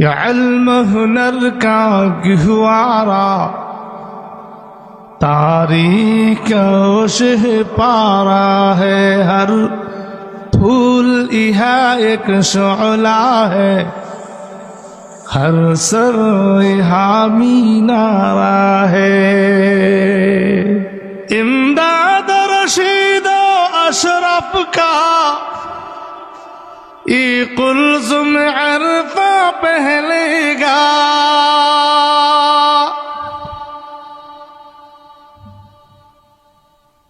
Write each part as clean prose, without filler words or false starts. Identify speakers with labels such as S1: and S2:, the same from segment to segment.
S1: یہ علم ہنر کا گہوارا تاریخ شہ پارا ہے، ہر پھول یہاں ایک شعلہ ہے، ہر سر یہاں مینارہ ہے۔ امداد رشید و اشرف کا یہ قلزم عرفہ پہلے گا،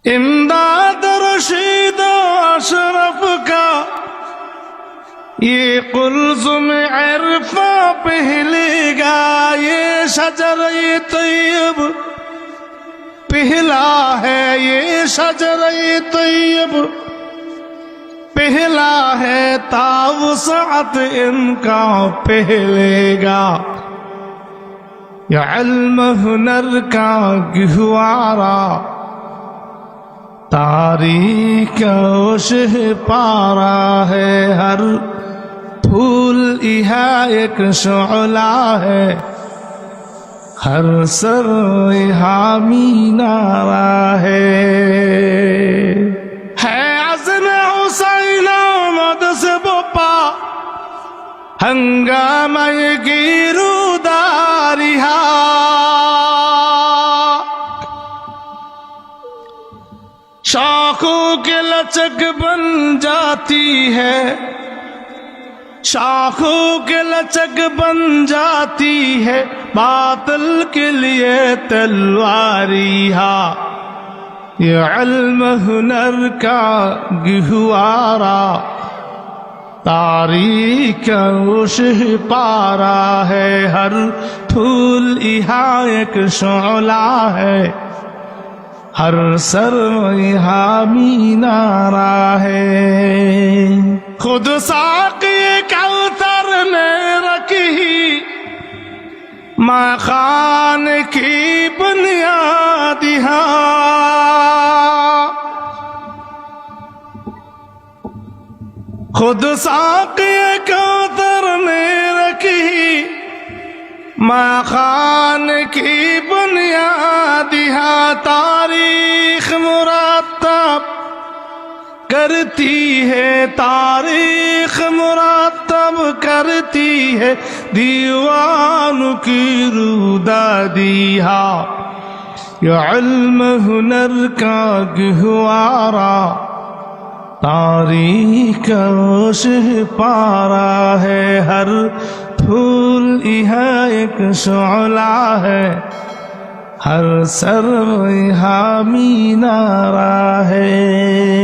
S1: امداد رشید و اشرف کا یہ قلزم عرفہ پہلے گا، یہ شجر طیب پہلا ہے، یہ شجر طیب پہلا ہے، تاوسعت ان کا پہلے گا۔ یہ علم ہنر کا گہوارا تاریخ شہ پارا ہے، ہر پھول یہاں ایک شعلہ ہے، ہر سر یہاں مینارہ ہے۔ عزم حسین آمد سے بپا ہنگامہ گیروداریہا، شاخوں کے لچک بن جاتی ہے، شاخوں کے لچک بن جاتی ہے، باطل کے لیے تلواریہا۔ یہ علم ہنر کا گہوارا تاریخ شہ پارا ہے، ہر پھول یہاں ایک شعلہ ہے، ہر سر یہاں مینارہ ہے۔ خود ساقی کوثر نے رکھی ماں خان کی بنیاد یہاں، خود ساقی کوثر نے رکھی ماں خان کی بنیاد یہاں، تاریخ مرتب کرتی ہے، تاریخ مرتب کرتی ہے، دیوان کی رودادیہا۔ یہ علم ہنر کا گہوارا تاریخ شہ پارا ہے، ہر پھول یہاں ایک شعلہ ہے، ہر سر یہاں مینارہ ہے۔